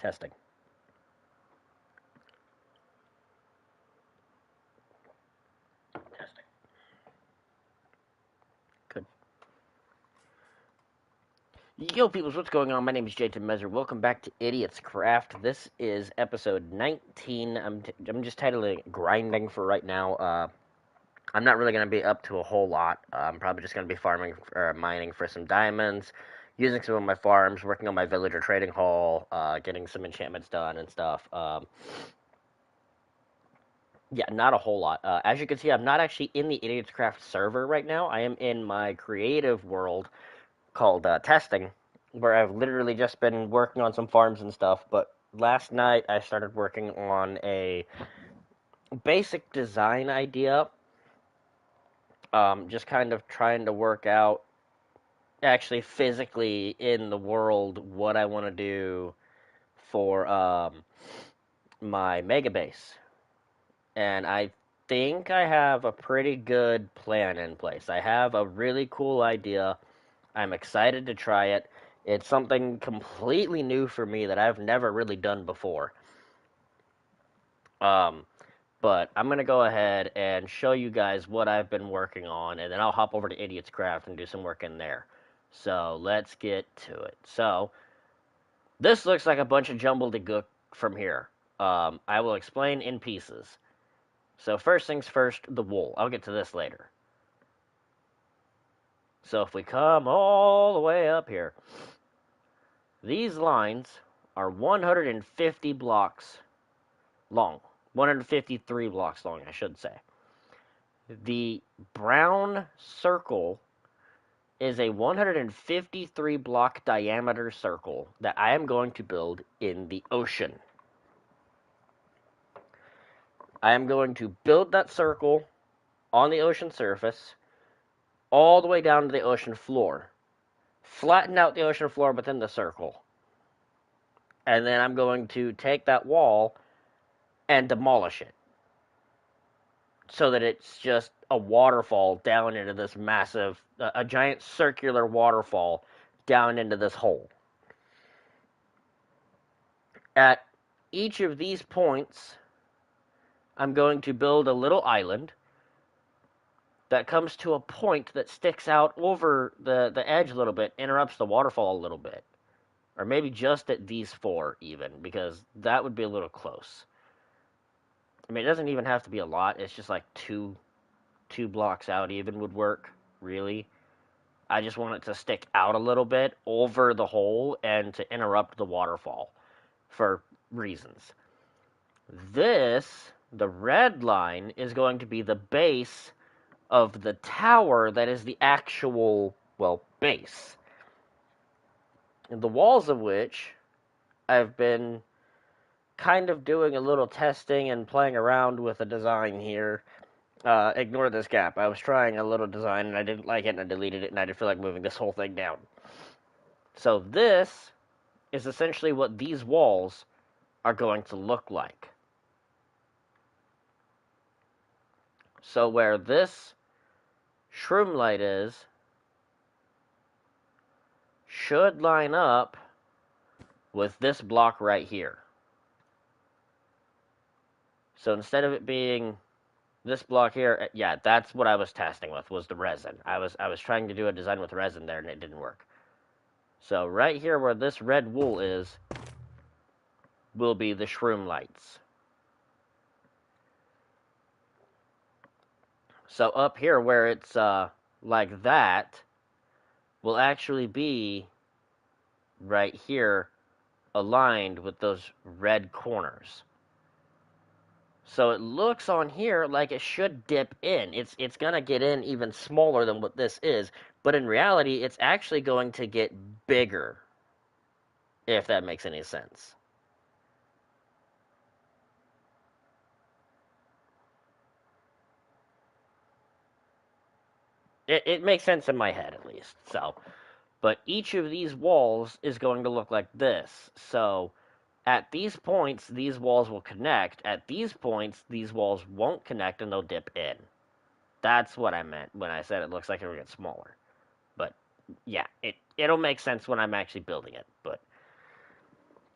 Testing. Testing. Good. Yo, peoples, what's going on? My name is Jason Mezer. Welcome back to Idiotscraft. This is episode 19. I'm just titling it Grinding for right now. I'm not really going to be up to a whole lot. I'm probably just going to be farming or mining for some diamonds, using some of my farms, working on my villager trading hall, getting some enchantments done and stuff. Yeah, not a whole lot. As you can see, I'm not actually in the Idiotscraft server right now. I am in my creative world called Testing, where I've literally just been working on some farms and stuff. But last night I started working on a basic design idea. Just kind of trying to work out actually physically in the world what I want to do for my mega base. And I think I have a pretty good plan in place. I have a really cool idea. I'm excited to try it. It's something completely new for me that I've never really done before. Um, but I'm going to go ahead and show you guys what I've been working on, and then I'll hop over to Idiotscraft and do some work in there. So let's get to it. So this looks like a bunch of jumbled-gook from here. I will explain in pieces. So first things first, the wool. I'll get to this later. So if we come all the way up here, these lines are 150 blocks long. 153 blocks long, I should say. The brown circle is a 153 block diameter circle that I am going to build in the ocean. I am going to build that circle on the ocean surface all the way down to the ocean floor. Flatten out the ocean floor within the circle. And then I'm going to take that wall and demolish it, so that it's just a waterfall down into this massive, a giant circular waterfall down into this hole. At each of these points, I'm going to build a little island that comes to a point that sticks out over the edge a little bit, interrupts the waterfall a little bit. Or maybe just at these four, even, because that would be a little close. I mean, it doesn't even have to be a lot. It's just like two blocks out even would work, really. I just want it to stick out a little bit over the hole and to interrupt the waterfall for reasons. The red line, is going to be the base of the tower that is the actual, well, base. And the walls of which I've been kind of doing a little testing and playing around with a design here. Ignore this gap. I was trying a little design and I didn't like it and I deleted it and I didn't feel like moving this whole thing down. So this is essentially what these walls are going to look like. So where this shroom light is should line up with this block right here. So instead of it being this block here, yeah, that's what I was testing with, was the resin. I was trying to do a design with resin there and it didn't work. So right here where this red wool is will be the shroom lights. So up here where it's like that will actually be right here aligned with those red corners. So it looks on here like it should dip in. It's going to get in even smaller than what this is, but in reality it's actually going to get bigger, if that makes any sense. It makes sense in my head, at least. So, but each of these walls is going to look like this. So at these points, these walls will connect. At these points, these walls won't connect and they'll dip in. That's what I meant when I said it looks like it'll get smaller. But yeah, it'll make sense when I'm actually building it. But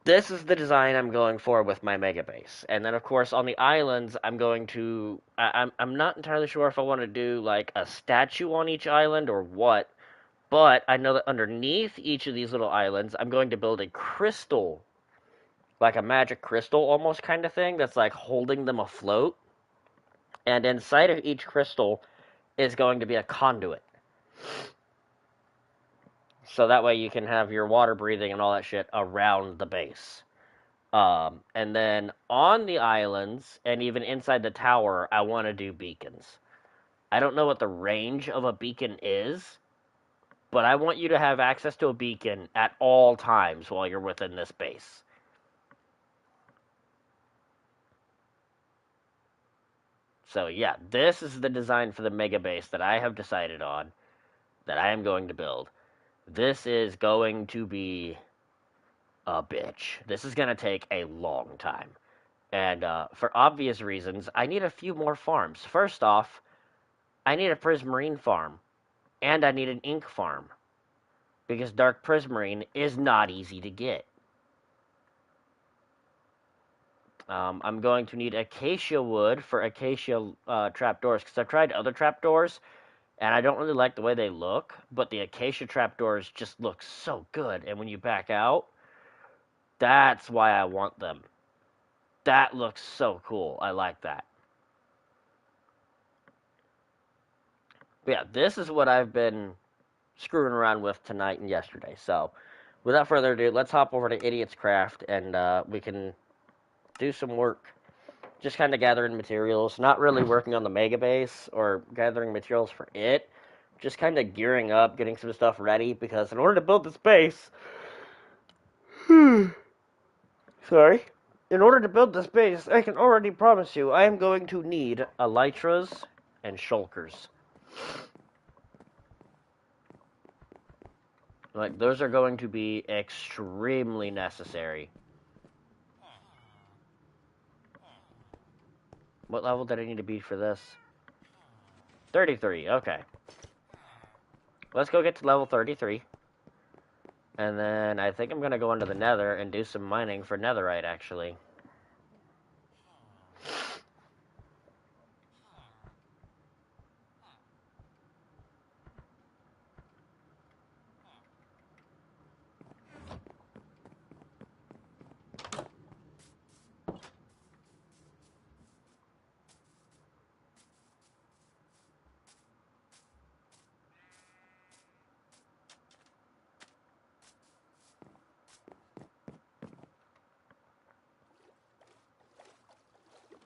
this is the design I'm going for with my mega base. And then, of course, on the islands, I'm going to. I'm not entirely sure if I want to do like a statue on each island or what, but I know that underneath each of these little islands, I'm going to build a crystal, like a magic crystal almost kind of thing that's like holding them afloat. And inside of each crystal is going to be a conduit. So that way you can have your water breathing and all that shit around the base. And then on the islands and even inside the tower, I want to do beacons. I don't know what the range of a beacon is, but I want you to have access to a beacon at all times while you're within this base. So yeah, this is the design for the mega base that I have decided on, that I am going to build. This is going to be a bitch. This is going to take a long time. And for obvious reasons, I need a few more farms. First off, I need a prismarine farm, and I need an ink farm, because dark prismarine is not easy to get. I'm going to need acacia wood for acacia trapdoors, because I've tried other trapdoors, and I don't really like the way they look, but the acacia trapdoors just look so good, and when you back out, that's why I want them. That looks so cool. I like that. But yeah, this is what I've been screwing around with tonight and yesterday. So, without further ado, let's hop over to Idiotscraft and we can do some work. Just kind of gathering materials, not really working on the mega base or gathering materials for it. Just kind of gearing up, getting some stuff ready, because in order to build this base, sorry, in order to build this base, I can already promise you, I am going to need elytras and shulkers. Like, those are going to be extremely necessary. What level did I need to be for this? 33, okay. Let's go get to level 33. And then I think I'm going to go into the nether and do some mining for netherite, actually.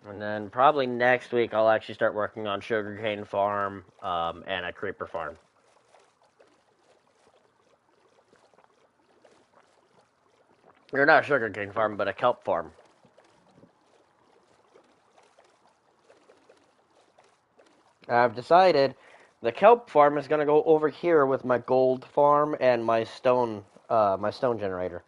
And then probably next week I'll actually start working on sugarcane farm and a creeper farm. Or not a sugarcane farm, but a kelp farm. I've decided the kelp farm is going to go over here with my gold farm and my stone generator.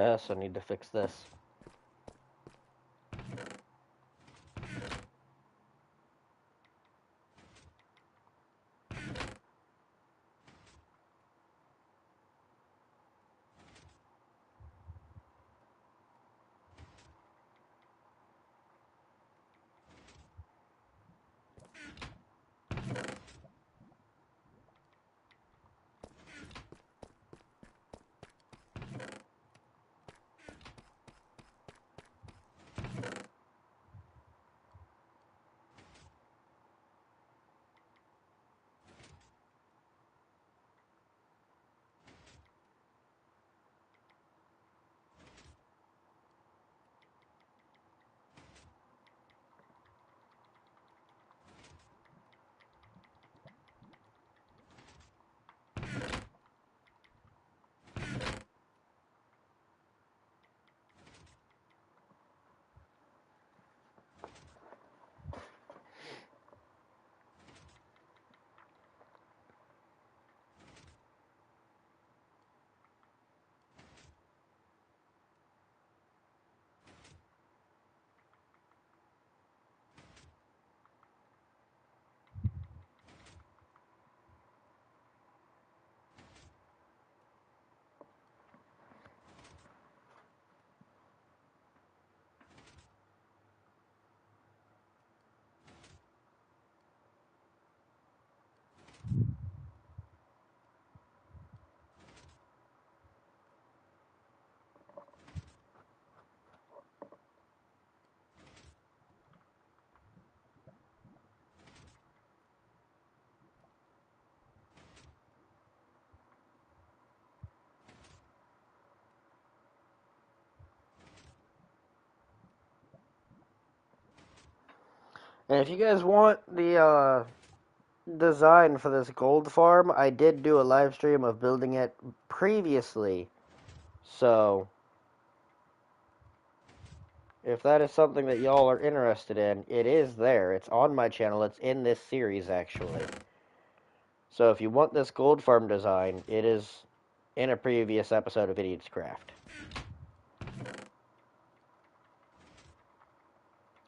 Yes, I need to fix this. And if you guys want the design for this gold farm, I did do a live stream of building it previously. So, if that is something that y'all are interested in, it is there. It's on my channel. It's in this series, actually. So if you want this gold farm design, it is in a previous episode of Idiotscraft.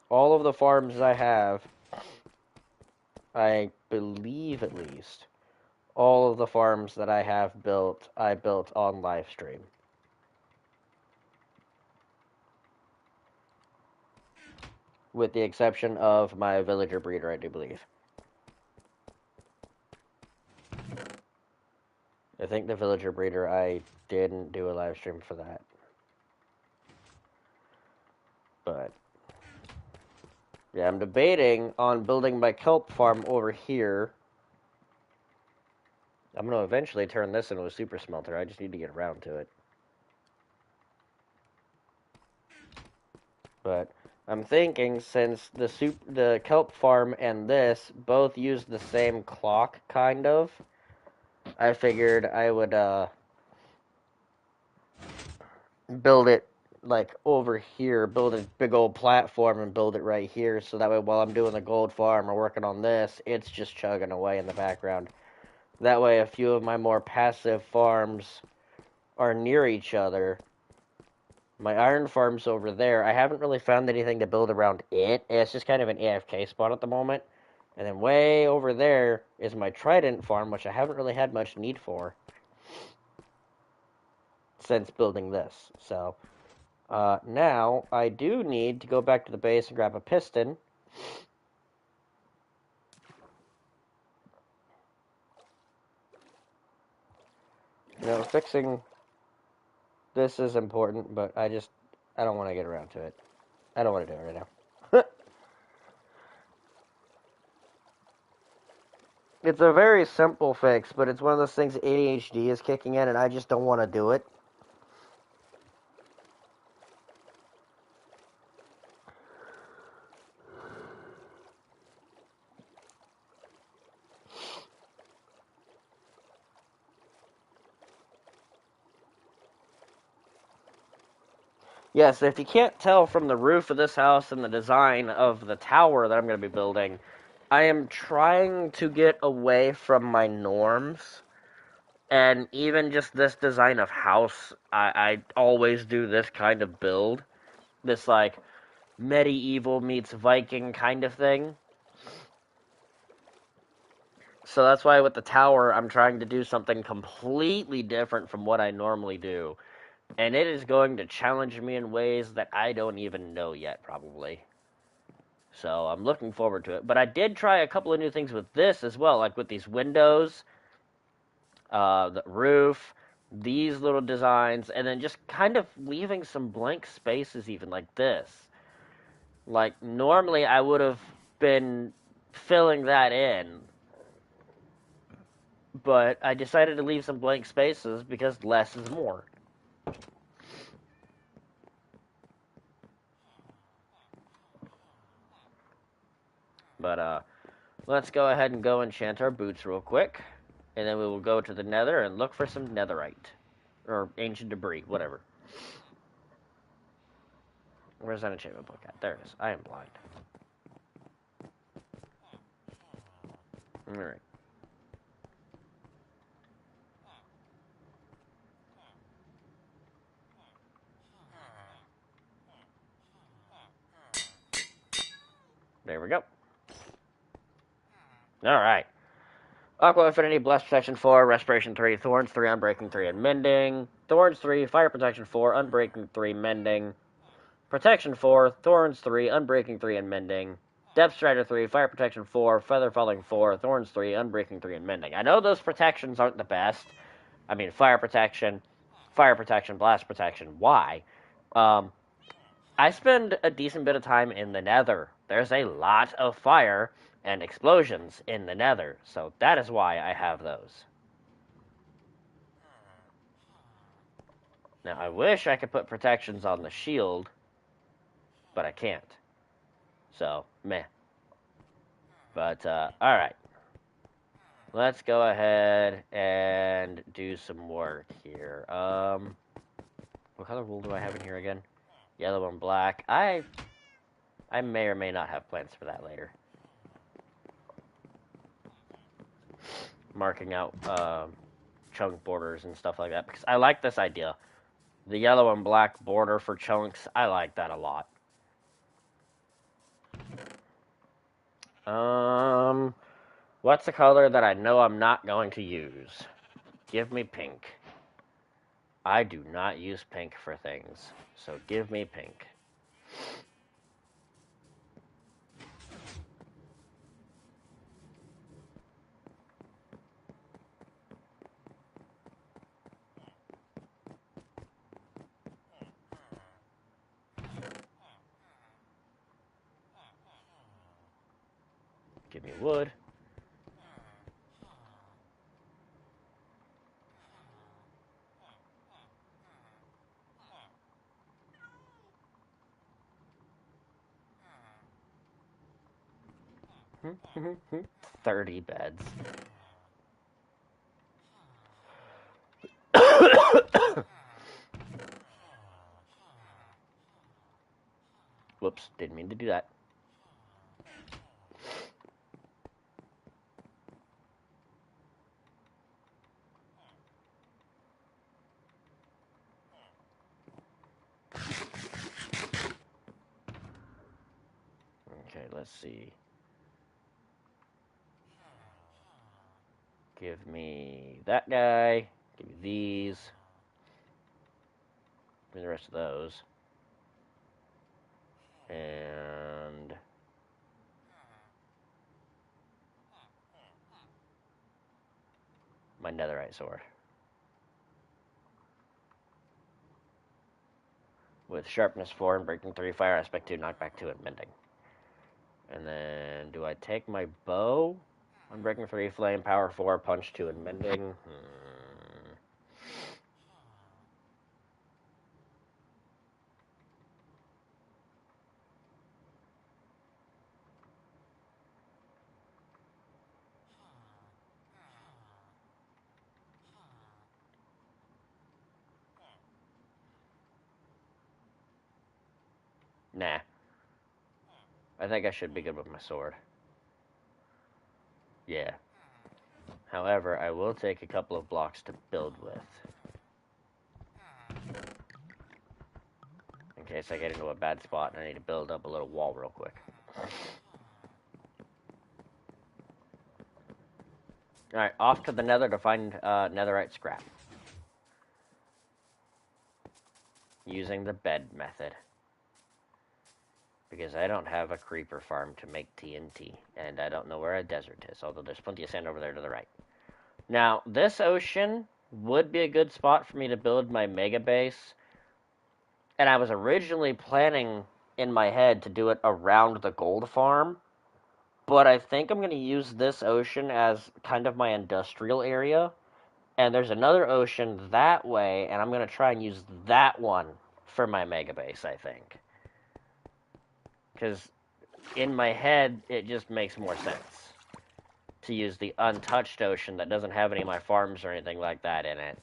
All of the farms I have, I believe at least, all of the farms that I have built, I built on live stream. With the exception of my villager breeder, I do believe. I think the villager breeder, I didn't do a live stream for that. But, yeah, I'm debating on building my kelp farm over here. I'm going to eventually turn this into a super smelter. I just need to get around to it. But I'm thinking since the kelp farm and this both use the same clock, kind of, I figured I would build it like over here, build a big old platform and build it right here, so that way while I'm doing the gold farm or working on this, it's just chugging away in the background. That way a few of my more passive farms are near each other. My iron farm's over there. I haven't really found anything to build around it. It's just kind of an AFK spot at the moment. And then way over there is my trident farm, which I haven't really had much need for since building this. So now I do need to go back to the base and grab a piston. You know, fixing this is important, but I don't want to get around to it. I don't want to do it right now. It's a very simple fix, but it's one of those things that ADHD is kicking in, and I just don't want to do it. Yes, if you can't tell from the roof of this house and the design of the tower that I'm going to be building, I am trying to get away from my norms. And even just this design of house, I always do this kind of build. This, like, medieval meets Viking kind of thing. So that's why with the tower, I'm trying to do something completely different from what I normally do. And it is going to challenge me in ways that I don't even know yet, probably. So I'm looking forward to it. But I did try a couple of new things with this as well, like with these windows, the roof, these little designs, and then just kind of leaving some blank spaces even like this. Like, normally I would have been filling that in, but I decided to leave some blank spaces because less is more. But let's go ahead and go enchant our boots real quick, and then we will go to the nether and look for some netherite. Or ancient debris, whatever. Where's that enchantment book at? There it is. I am blind. Alright. There we go. Alright. Aqua Affinity, Blast Protection 4, Respiration 3, Thorns 3, Unbreaking 3, and Mending. Thorns 3, Fire Protection 4, Unbreaking 3, Mending. Protection 4, Thorns 3, Unbreaking 3, and Mending. Depth Strider 3, Fire Protection 4, Feather Falling 4, Thorns 3, Unbreaking 3, and Mending. I know those protections aren't the best. I mean, Fire Protection, Blast Protection. Why? I spend a decent bit of time in the nether. There's a lot of fire and explosions in the nether, so that is why I have those. Now, I wish I could put protections on the shield, but I can't. So, meh. But, alright. Let's go ahead and do some work here. What color wool do I have in here again? Yellow and black. I may or may not have plans for that later. Marking out, chunk borders and stuff like that, because I like this idea. The yellow and black border for chunks, I like that a lot. What's the color that I know I'm not going to use? Give me pink. I do not use pink for things, so give me pink. Give me wood. Hmm. 30 beds. Whoops, didn't mean to do that. Okay, let's see. Give me that guy. Give me these. Give me the rest of those. And my netherite sword. With sharpness 4 and breaking 3, fire aspect 2, knockback 2, and mending. And then, do I take my bow? Unbreaking 3, flame, power 4, punch 2, and mending. Nah. I think I should be good with my sword. Yeah. However, I will take a couple of blocks to build with. In case I get into a bad spot and I need to build up a little wall real quick. Alright, off to the nether to find netherite scrap. Using the bed method. Because I don't have a creeper farm to make TNT. And I don't know where a desert is, although there's plenty of sand over there to the right. Now, this ocean would be a good spot for me to build my mega base. And I was originally planning in my head to do it around the gold farm. But I think I'm going to use this ocean as kind of my industrial area. And there's another ocean that way, and I'm going to try and use that one for my mega base, I think. Because in my head, it just makes more sense to use the untouched ocean that doesn't have any of my farms or anything like that in it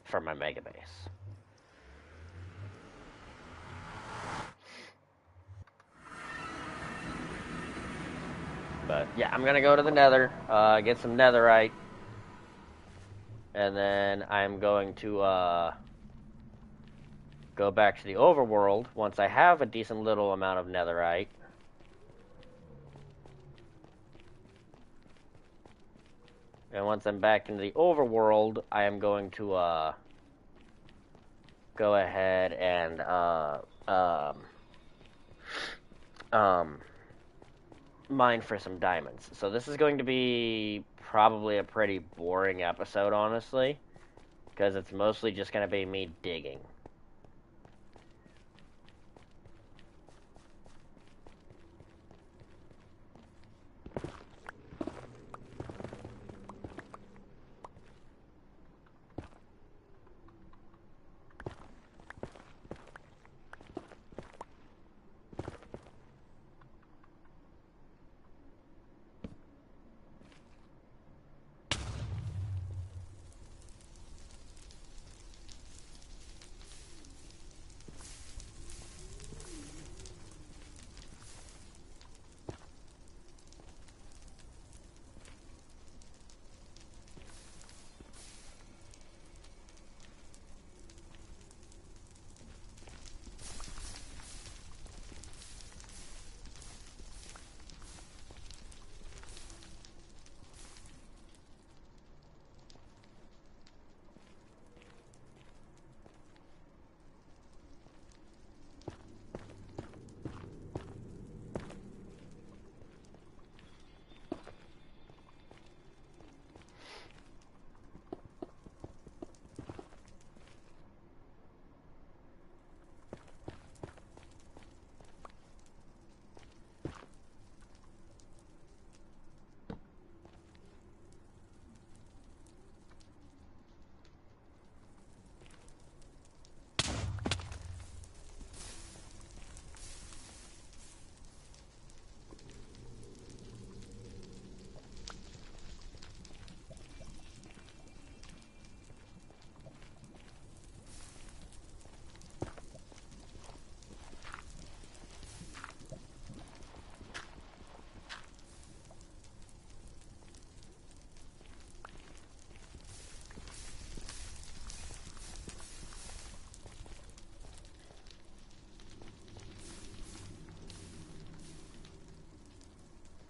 for my mega base. But yeah, I'm going to go to the nether, get some netherite. And then I'm going to go back to the overworld once I have a decent little amount of netherite. And once I'm back in the overworld, I am going to go ahead and mine for some diamonds. So this is going to be probably a pretty boring episode, honestly, because it's mostly just going to be me digging.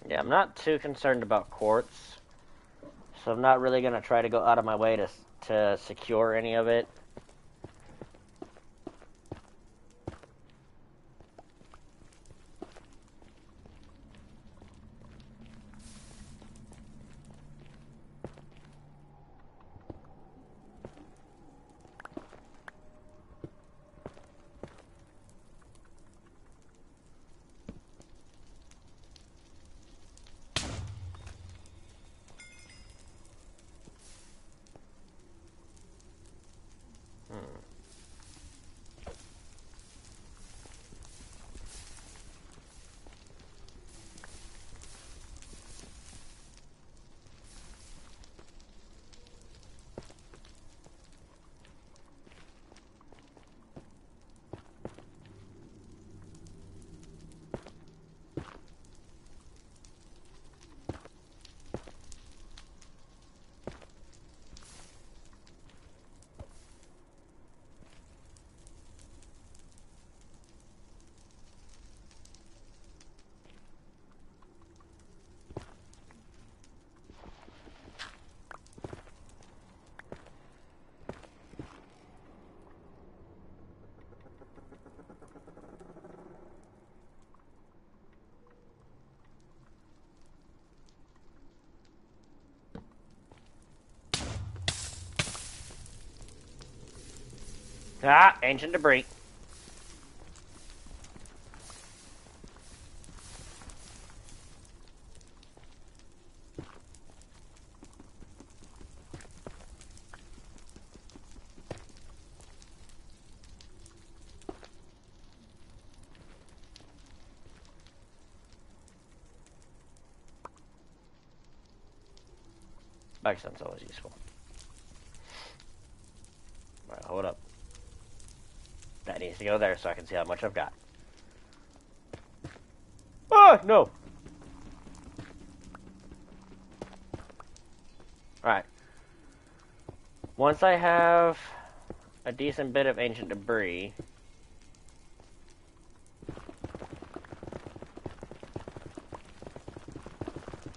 Yeah, I'm not too concerned about quartz, so I'm not really going to try to go out of my way to secure any of it. Ah, ancient debris. Backstone's always useful. Alright, hold up. That needs to go there so I can see how much I've got. Ah, no! Alright. Once I have a decent bit of ancient debris,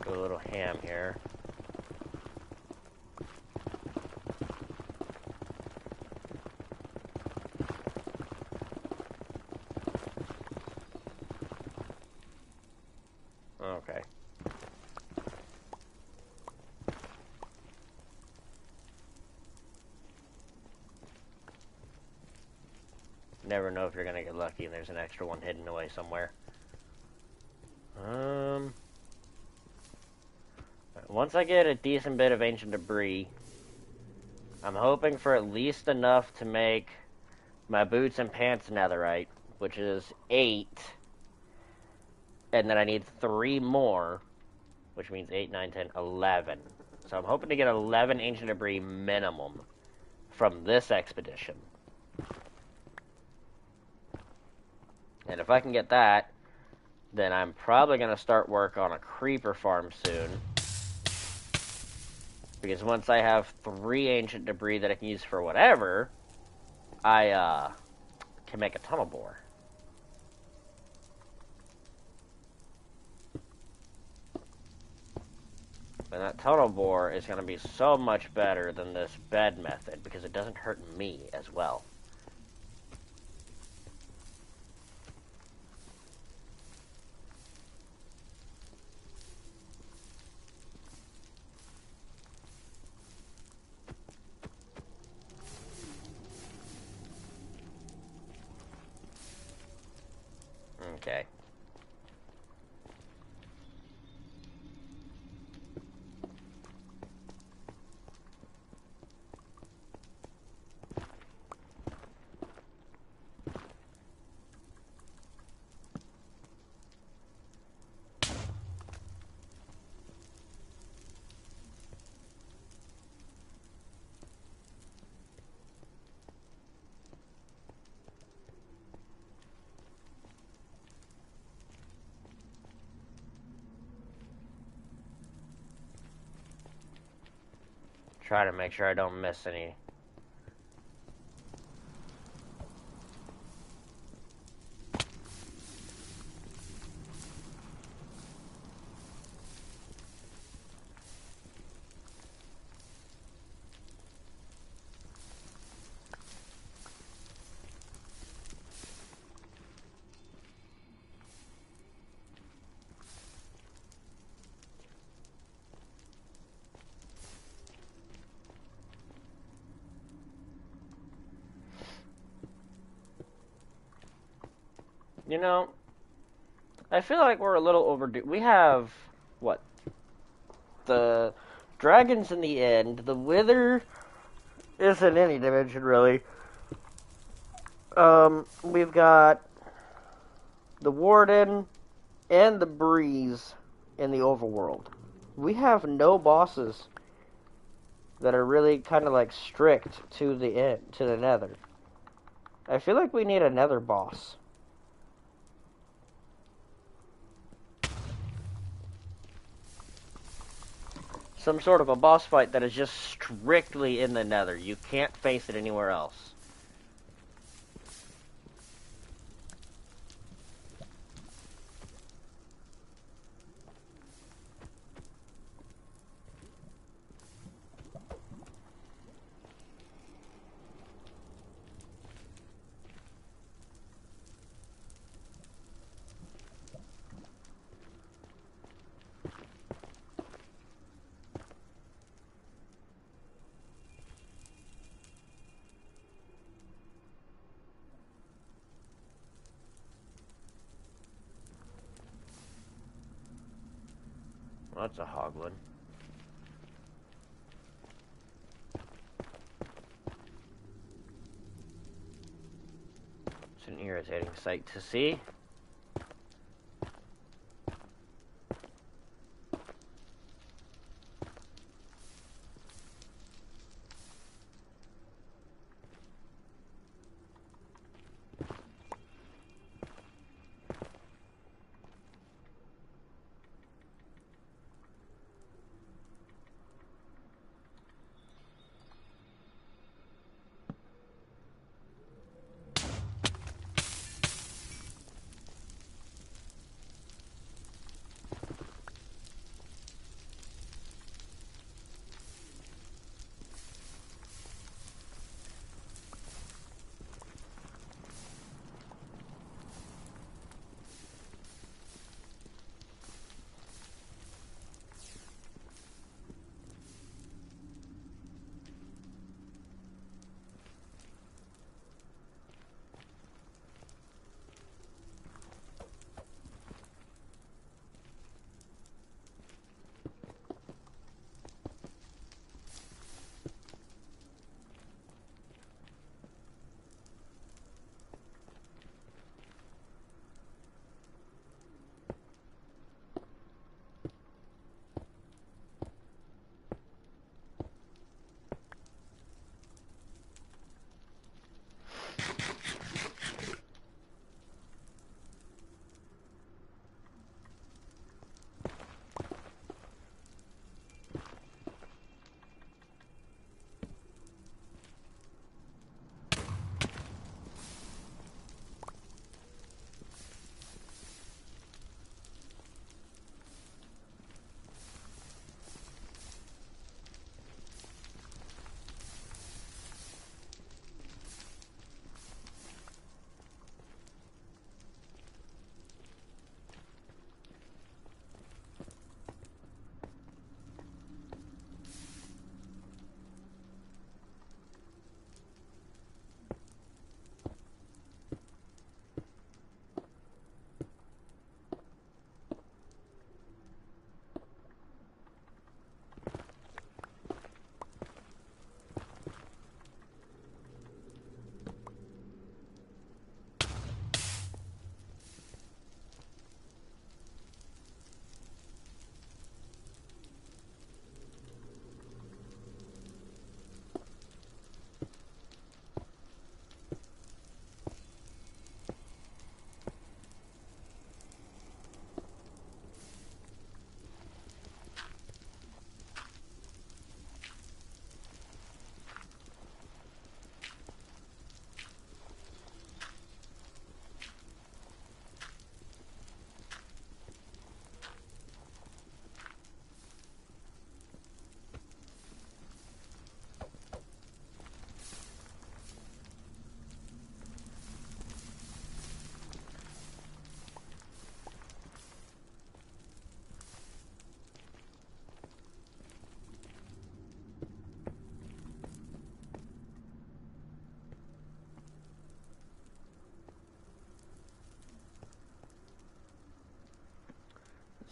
go a little ham here. Okay. Never know if you're gonna get lucky and there's an extra one hidden away somewhere. Once I get a decent bit of ancient debris, I'm hoping for at least enough to make my boots and pants netherite, which is 8. And then I need 3 more, which means 8, 9, 10, 11. So I'm hoping to get 11 ancient debris minimum from this expedition. And if I can get that, then I'm probably going to start work on a creeper farm soon. Because once I have 3 ancient debris that I can use for whatever, I can make a tunnel bore. And that tunnel bore is going to be so much better than this bed method because it doesn't hurt me as well. Okay. Try to make sure I don't miss any. You know, I feel like we're a little overdue. We have, what? The dragons in the end. The wither isn't any dimension, really. We've got the warden and the breeze in the overworld. We have no bosses that are really kind of like strict to the end, to the nether. I feel like we need a nether boss. Some sort of a boss fight that is just strictly in the nether. You can't face it anywhere else. That's a hoglin. It's an irritating sight to see.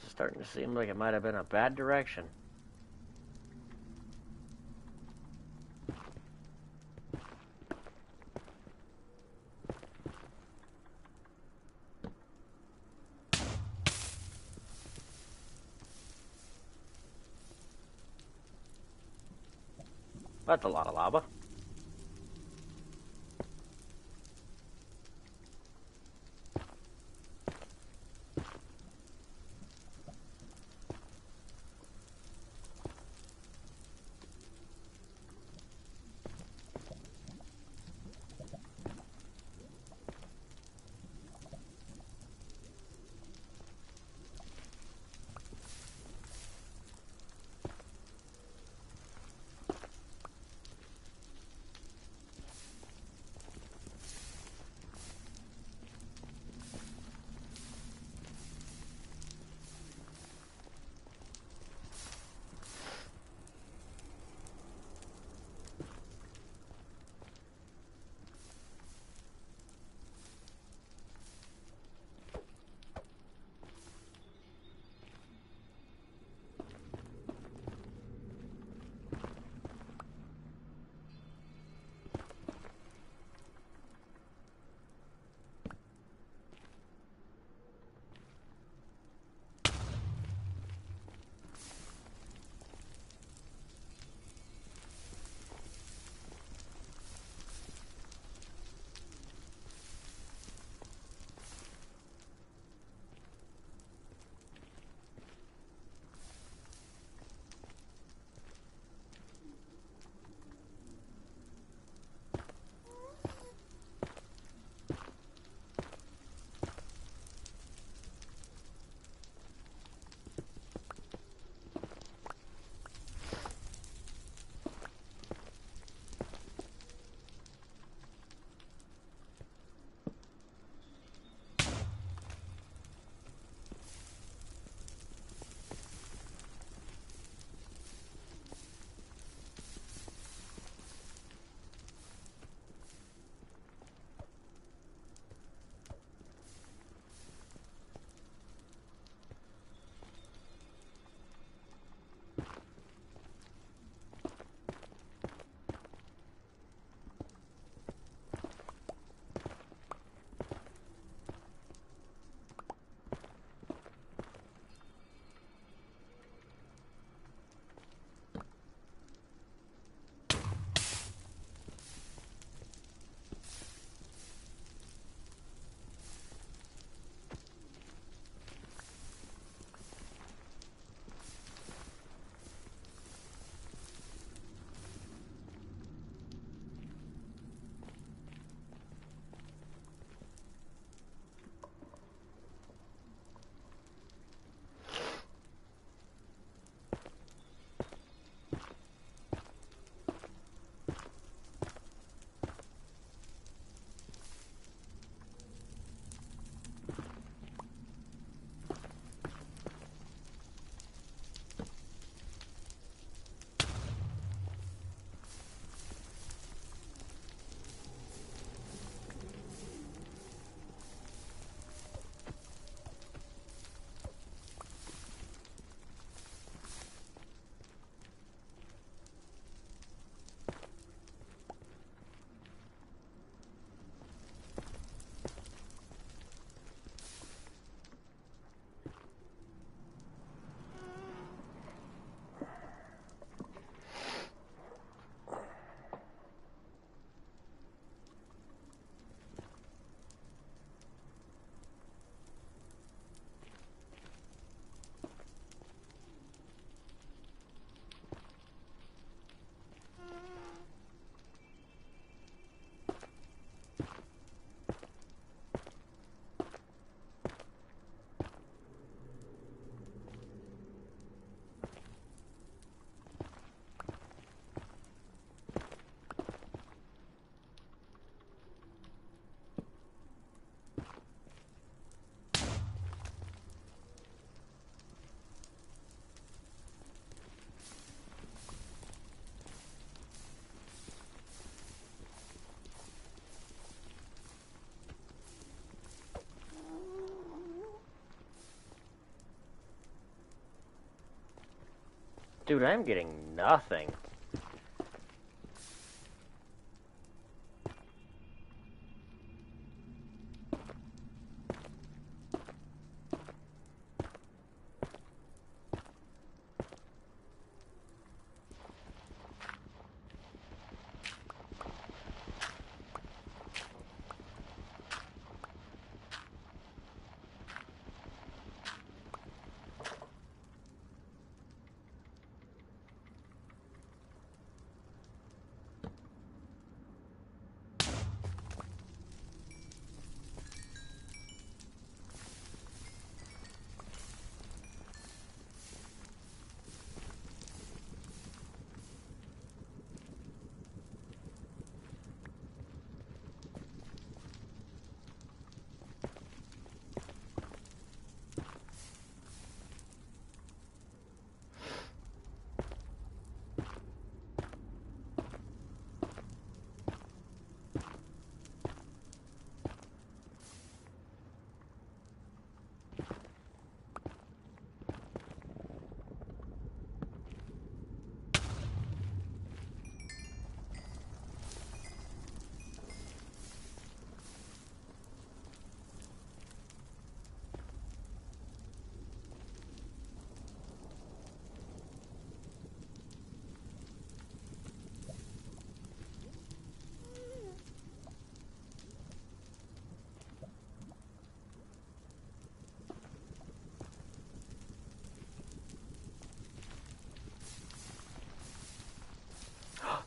It's starting to seem like it might have been a bad direction. That's a lot of lava. Dude, I'm getting nothing.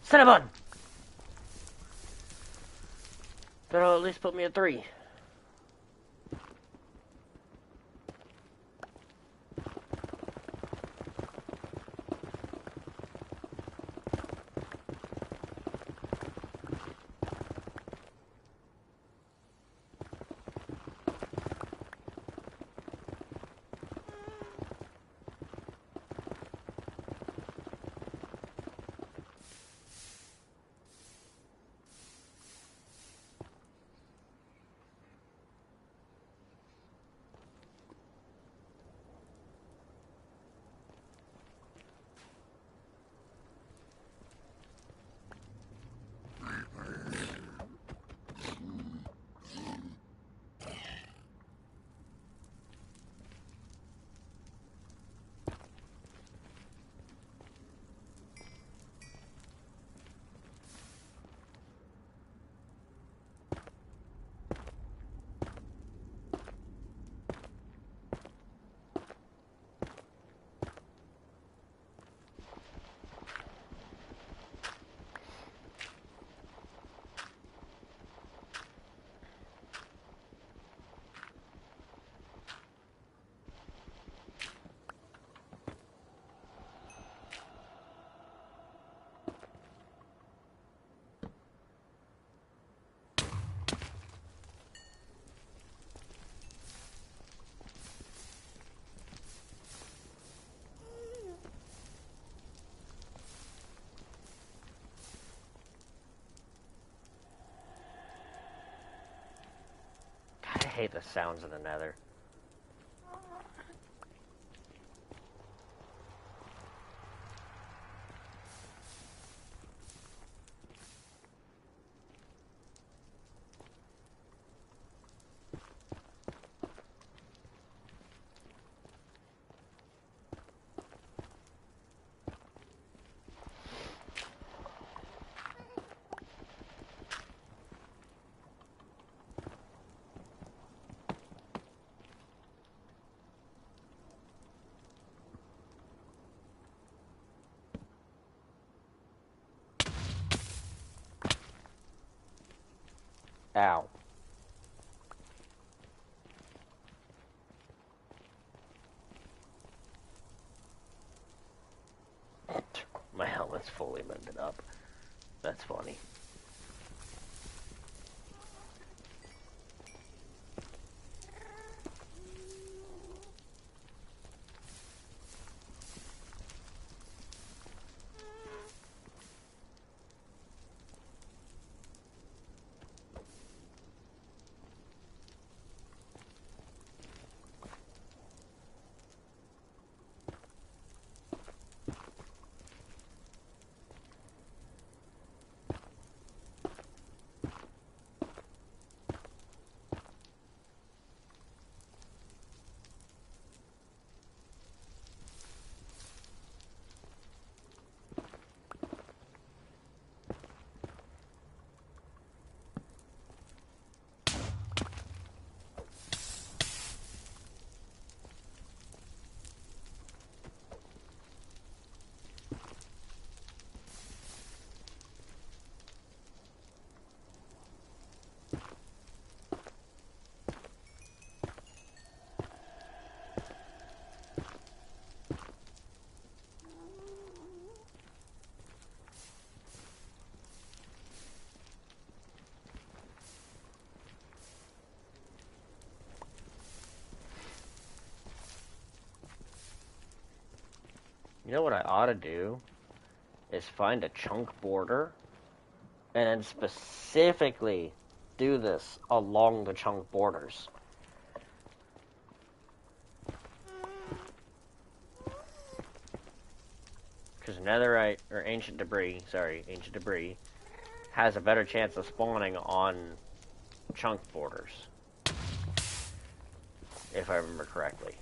Cinnabon! That'll at least put me at 3. God, I hate the sounds of the nether. Ow. My helmet's fully mended up. That's funny. You know what I ought to do? Is find a chunk border and then specifically do this along the chunk borders. Because netherite, or ancient debris, has a better chance of spawning on chunk borders. If I remember correctly.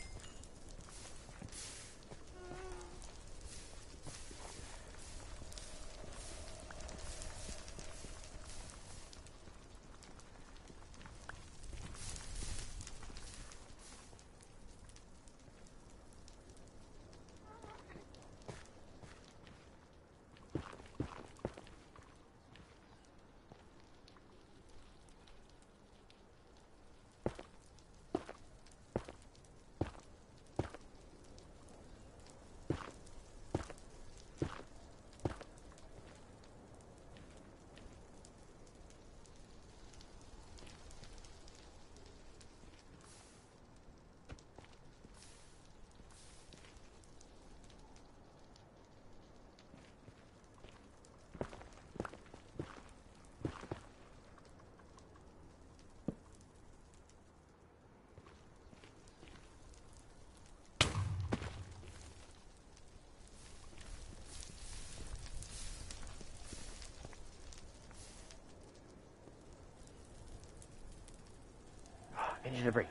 Ancient debris.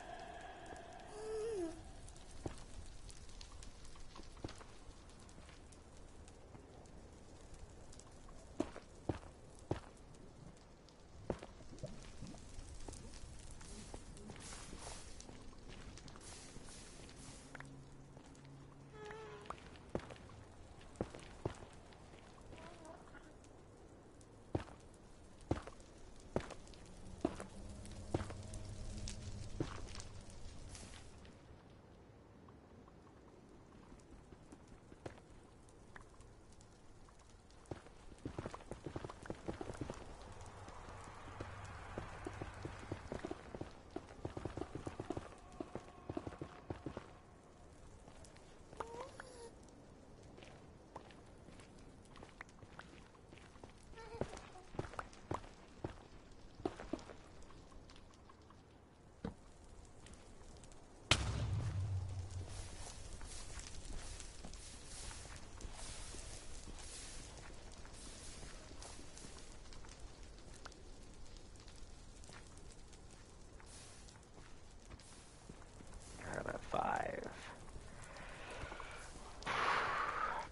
I'm at 5.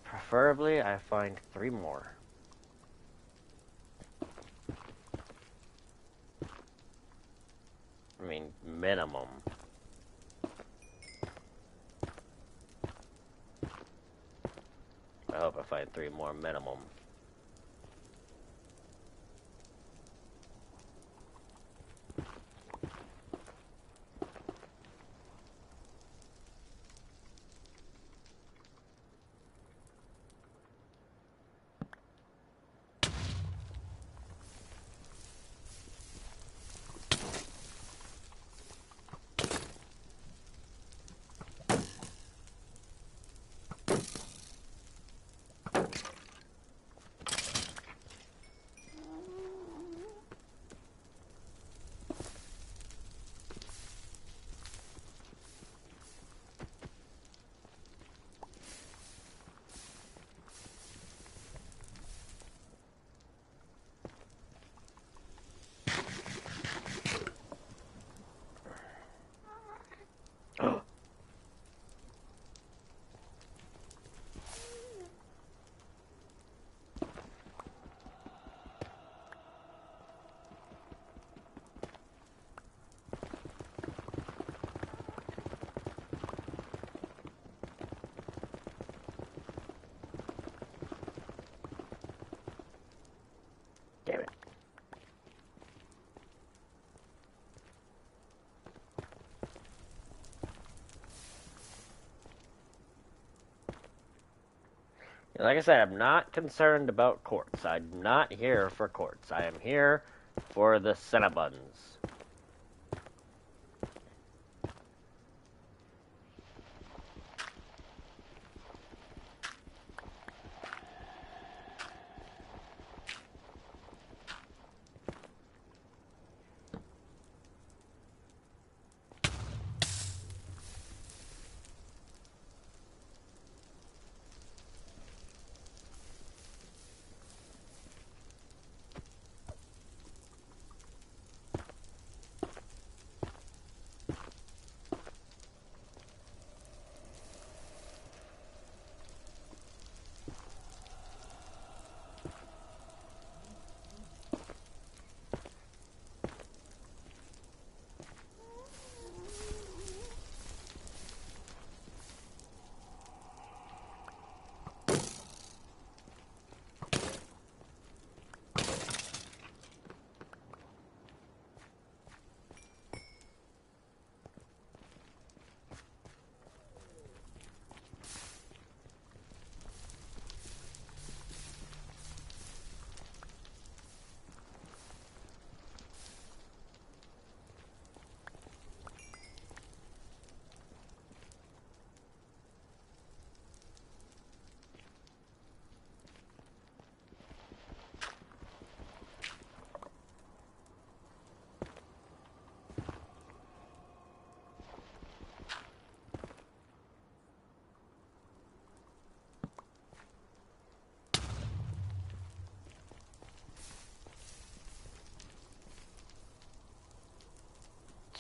Preferably, I find 3 more. I mean, minimum. I hope I find 3 more minimum. Damn it. Like I said, I'm not concerned about quartz. I'm not here for quartz. I am here for the Cinnabons.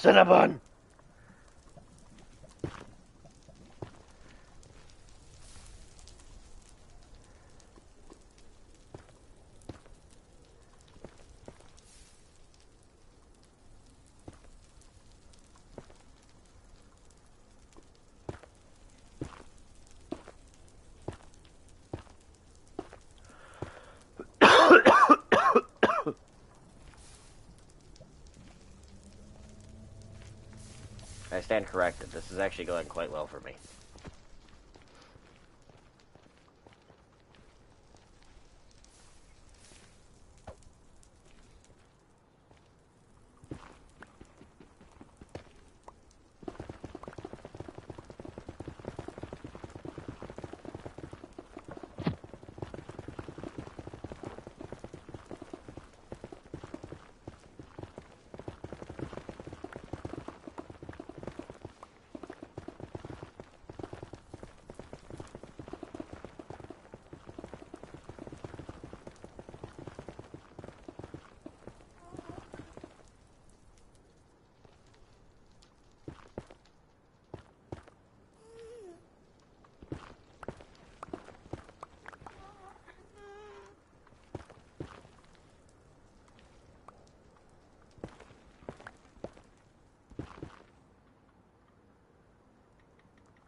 Cinnabon! I stand corrected. This is actually going quite well for me.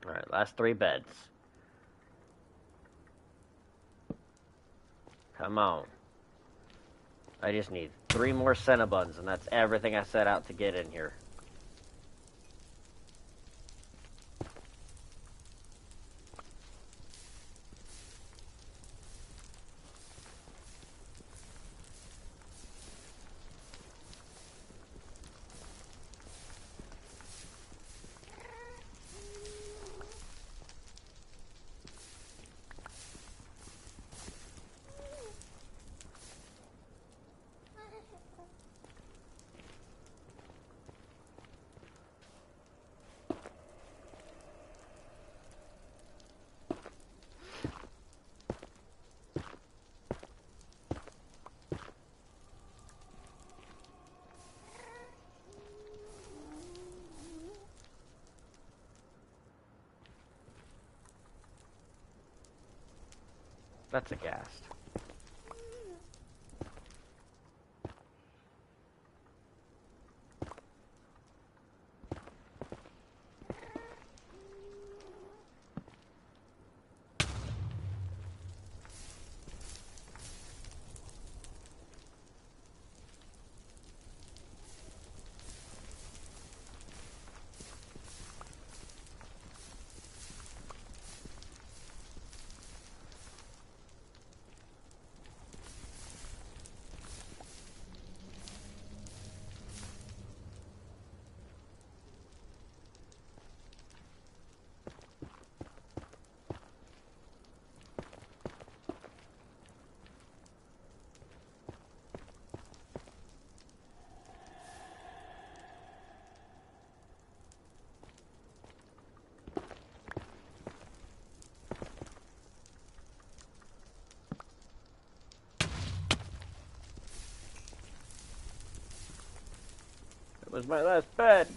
Alright, last 3 beds. Come on. I just need 3 more Cinnabons, and that's everything I set out to get in here. That's a ghast. It was my last bed.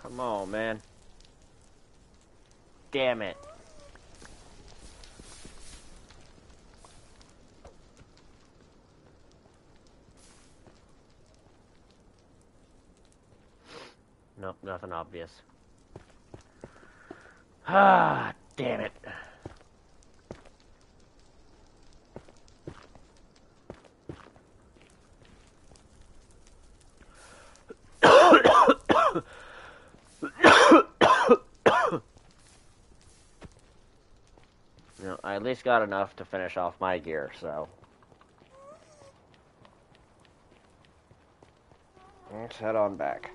Come on, man. Damn it. Nope, nothing obvious. Ah, damn it. You know, I at least got enough to finish off my gear, so. Let's head on back.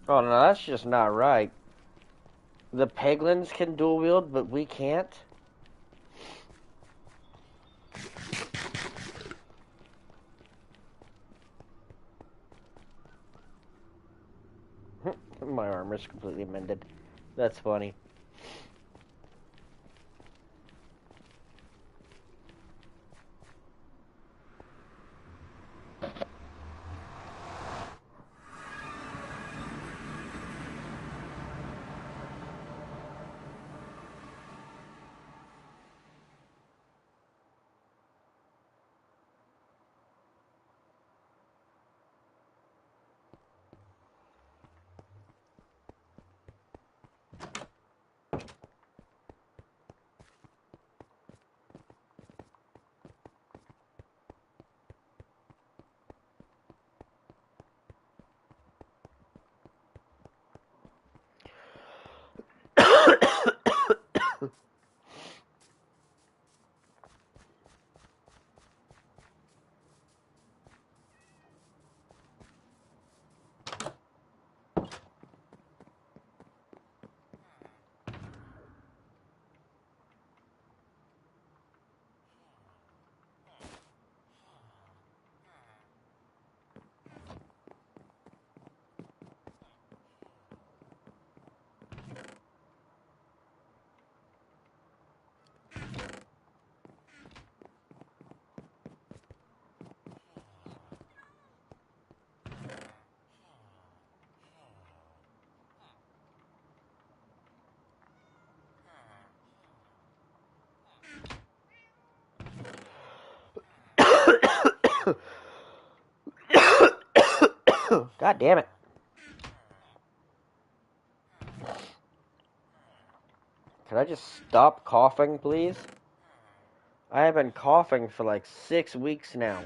Oh no, that's just not right. The Peglins can dual wield, but we can't? My armor's completely mended. That's funny. God damn it. Can I just stop coughing, please? I have been coughing for like 6 weeks now.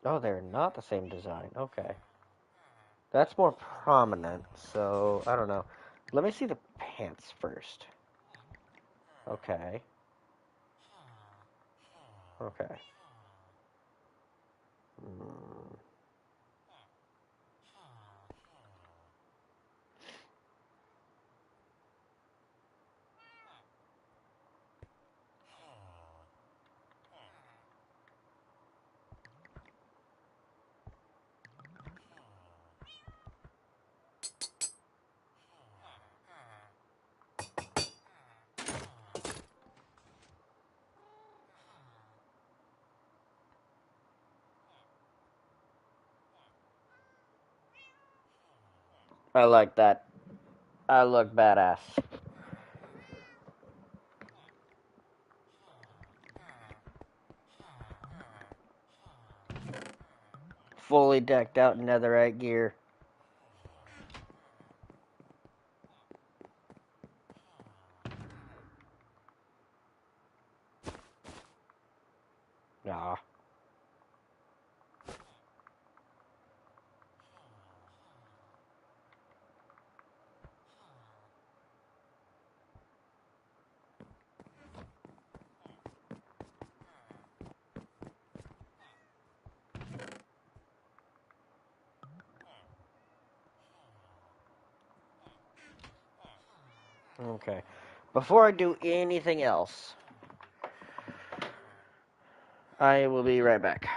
Oh, they're not the same design. Okay. That's more prominent, so I don't know. Let me see the pants first. Okay. Okay. Mm. I like that. I look badass. Fully decked out in netherite gear. Ah. Okay. Before I do anything else, I will be right back.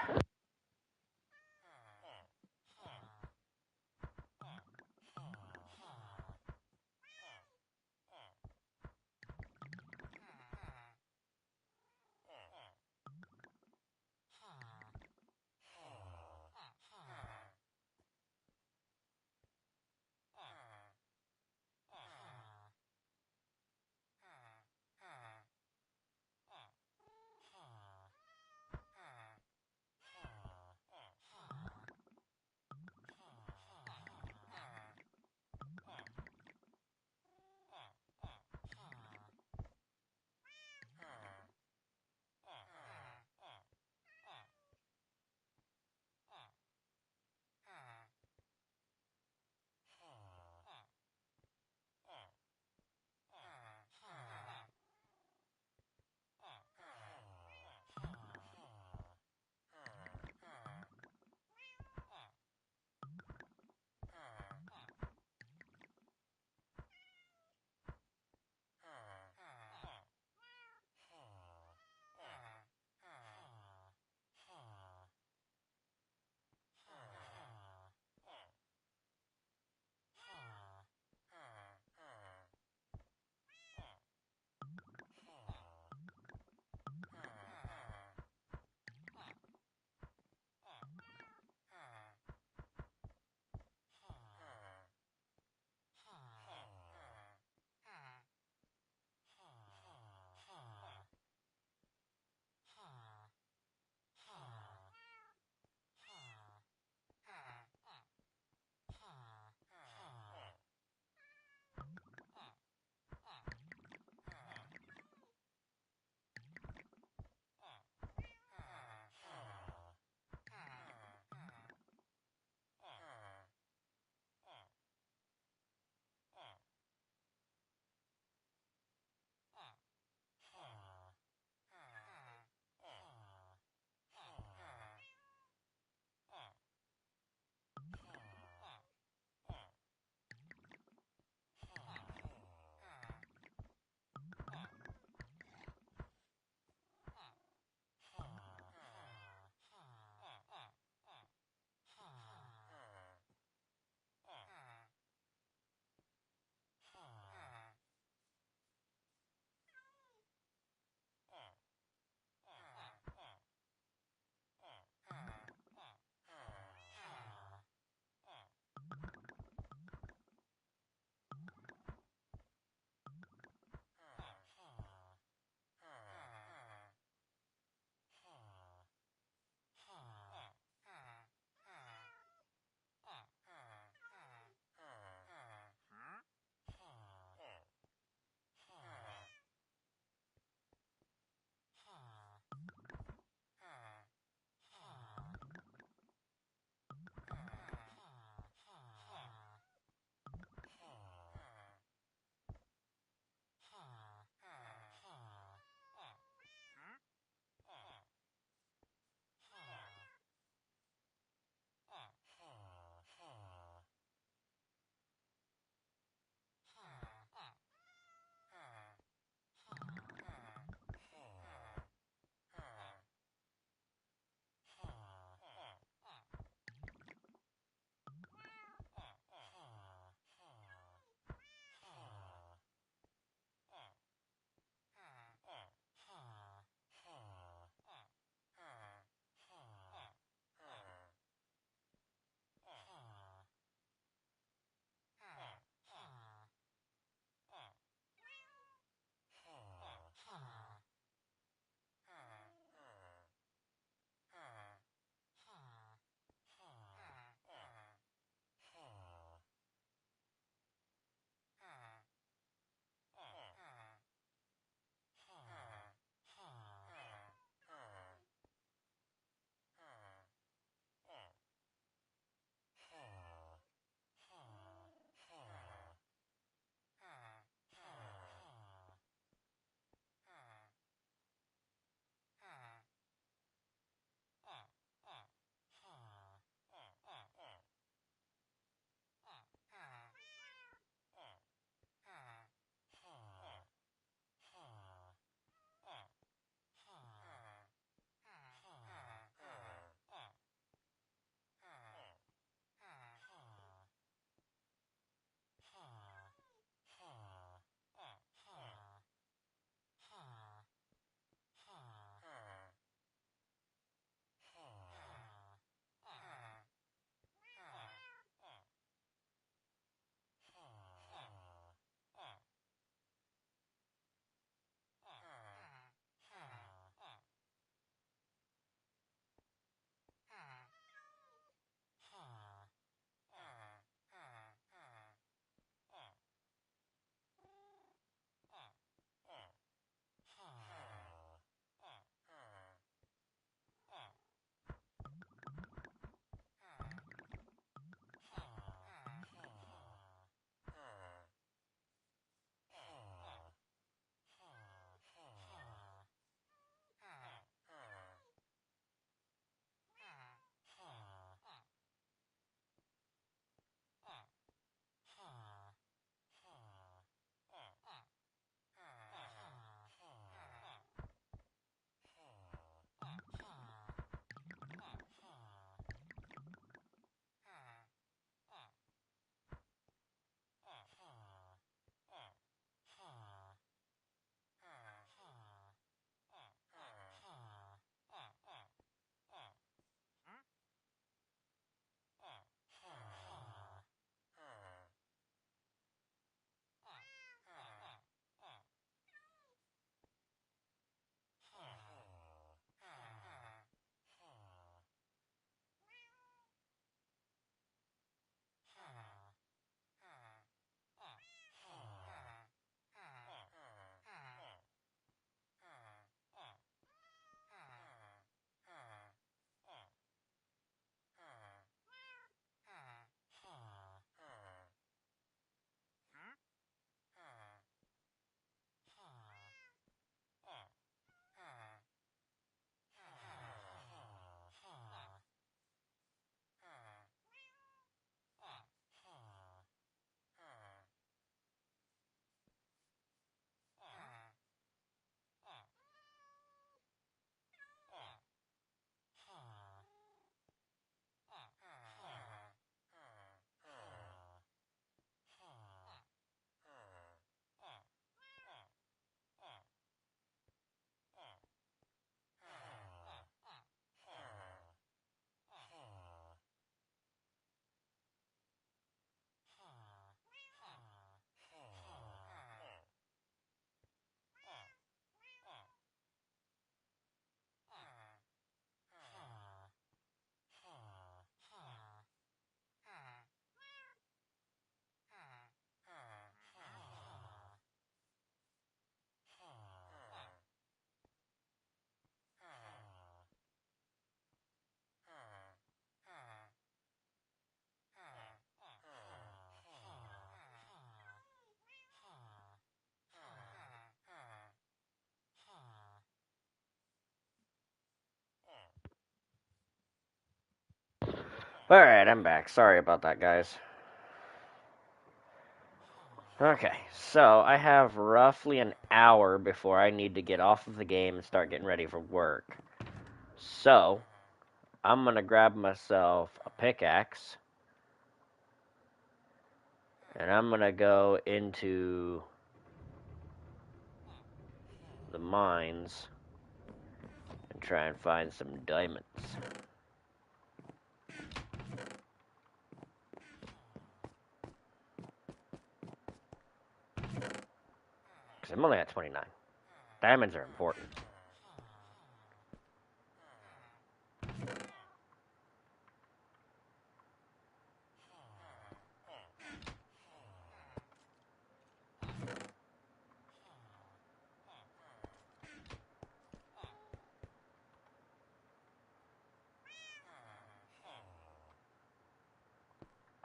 Alright, I'm back. Sorry about that, guys. Okay, so I have roughly an hour before I need to get off of the game and start getting ready for work. So, I'm gonna grab myself a pickaxe, and I'm gonna go into the mines and try and find some diamonds. Because I'm only at 29. Diamonds are important.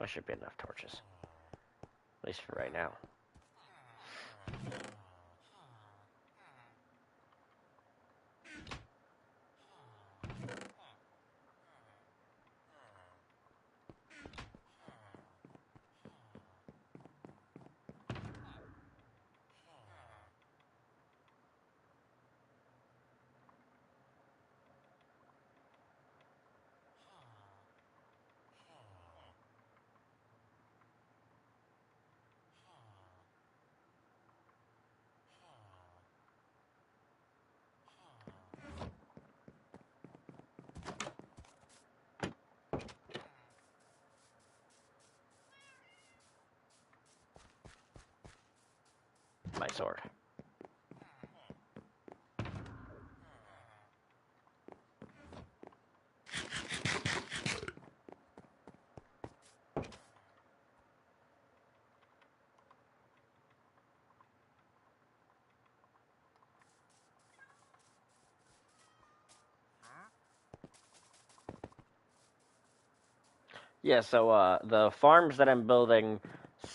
There should be enough torches. At least for right now. My sword. Yeah, so the farms that I'm building,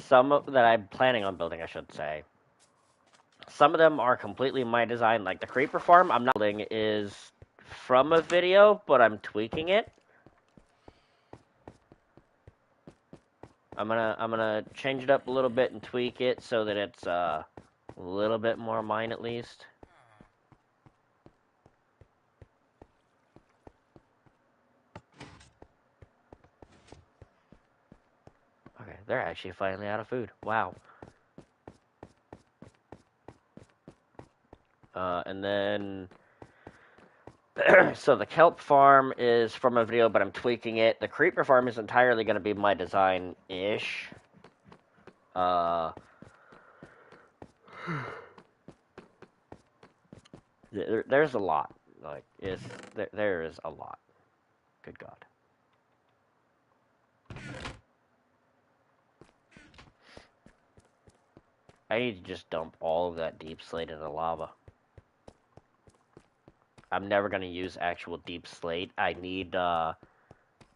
that I'm planning on building, I should say, some of them are completely my design. Like the creeper farm I'm not building is from a video, but I'm tweaking it. I'm gonna change it up a little bit and tweak it so that it's a little bit more mine at least. Okay, they're actually finally out of food. Wow. And then so the kelp farm is from a video, but I'm tweaking it. The creeper farm is entirely going to be my design-ish. There's a lot. Like, there is a lot. Good God. I need to just dump all of that deep slate into lava. I'm never going to use actual deep slate. I need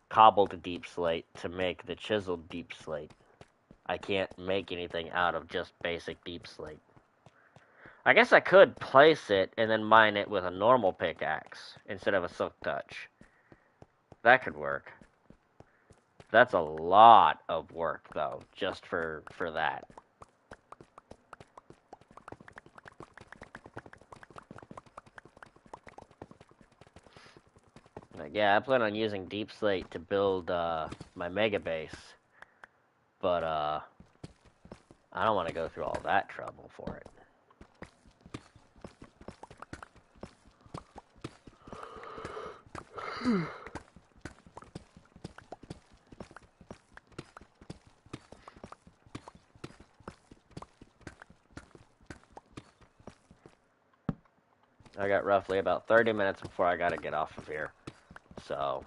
cobbled deep slate to make the chiseled deep slate. I can't make anything out of just basic deep slate. I guess I could place it and then mine it with a normal pickaxe instead of a silk touch. That could work. That's a lot of work, though, just for that. Like, yeah, I plan on using deep slate to build my mega base, but I don't want to go through all that trouble for it. I got roughly about 30 minutes before I gotta get off of here, so...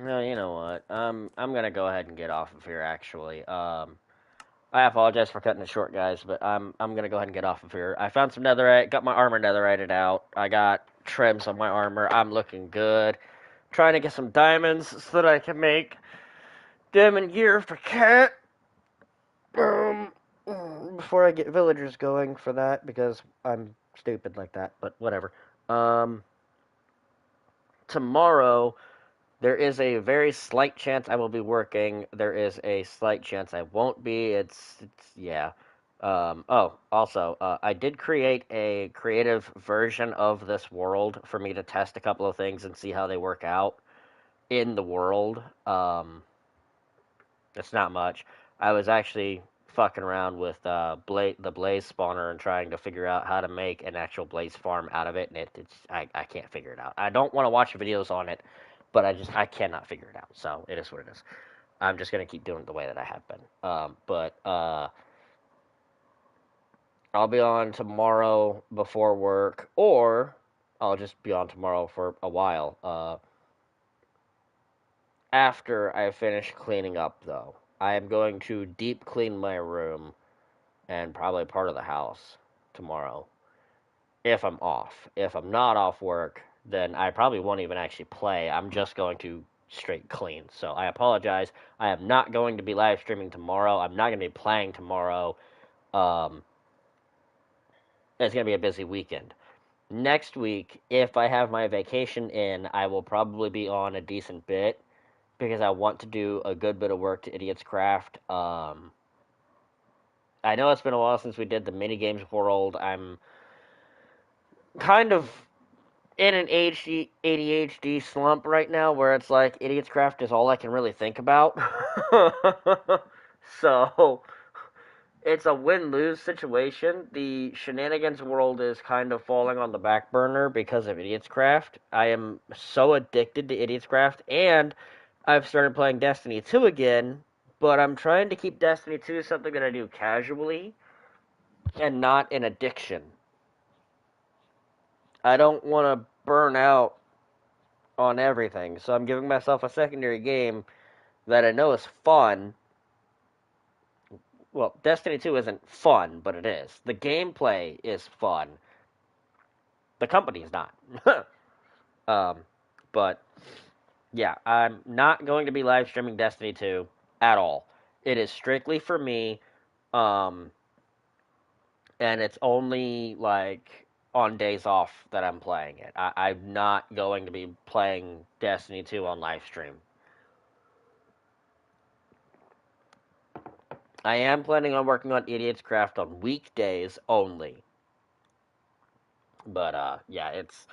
No, you know what? I'm gonna go ahead and get off of here. Actually, I apologize for cutting it short, guys, but I'm gonna go ahead and get off of here. I found some netherite, got my armor netherited out. I got trims on my armor. I'm looking good. Trying to get some diamonds so that I can make diamond gear for Cat. Um, before I get villagers going for that because I'm stupid like that. But whatever. Um, tomorrow there is a very slight chance I will be working. There is a slight chance I won't be. It's yeah. Also, I did create a creative version of this world for me to test a couple of things and see how they work out in the world. It's not much. I was actually fucking around with the blaze spawner and trying to figure out how to make an actual blaze farm out of it, and I can't figure it out. I don't want to watch videos on it, but I cannot figure it out. So it is what it is. I'm just gonna keep doing it the way that I have been. But I'll be on tomorrow before work, or I'll just be on tomorrow for a while. After I finish cleaning up, though, I am going to deep clean my room and probably part of the house tomorrow if I'm off. If I'm not off work, then I probably won't even actually play. I'm just going to straight clean. So I apologize. I am not going to be live streaming tomorrow. I'm not going to be playing tomorrow. Um, it's going to be a busy weekend. Next week, if I have my vacation in, I will probably be on a decent bit because I want to do a good bit of work to Idiotscraft. I know it's been a while since we did the mini games world. I'm kind of in an ADHD slump right now where it's like Idiotscraft is all I can really think about. So it's a win-lose situation. The shenanigans world is kind of falling on the back burner because of Idiotscraft. I am so addicted to Idiotscraft, and I've started playing Destiny 2 again, but I'm trying to keep Destiny 2 something that I do casually and not an addiction. I don't want to burn out on everything, so I'm giving myself a secondary game that I know is fun. Well, Destiny 2 isn't fun, but it is. The gameplay is fun. The company is not. um, but yeah, I'm not going to be live streaming Destiny 2 at all. It is strictly for me, um, and it's only like on days off that I'm playing it. I'm not going to be playing Destiny 2 on live stream. I am planning on working on Idiotscraft on weekdays only. But yeah, it's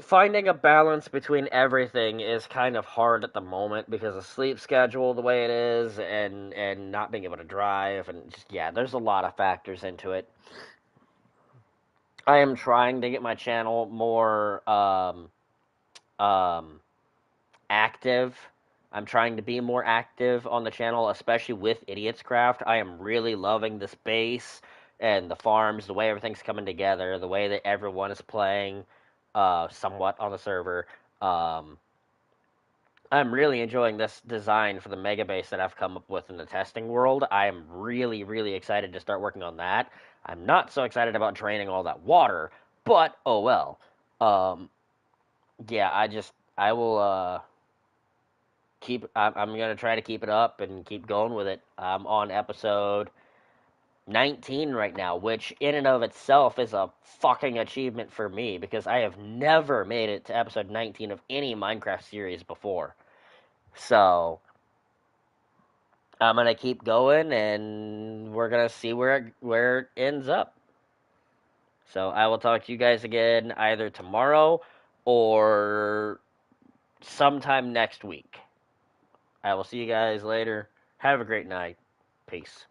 finding a balance between everything is kind of hard at the moment because of sleep schedule the way it is and not being able to drive and just yeah, there's a lot of factors into it. I am trying to get my channel more um active. I'm trying to be more active on the channel, especially with Idiotscraft. I am really loving the space and the farms, the way everything's coming together, the way that everyone is playing somewhat on the server. Um, I'm really enjoying this design for the mega base that I've come up with in the testing world. I am really, really excited to start working on that. I'm not so excited about draining all that water, but oh well. Um, yeah, I will I'm gonna try to keep it up and keep going with it. I'm on episode 19 right now, which in and of itself is a fucking achievement for me because I have never made it to episode 19 of any Minecraft series before. So I'm gonna keep going and we're gonna see where it ends up. So I will talk to you guys again either tomorrow or sometime next week. I will see you guys later. Have a great night. Peace.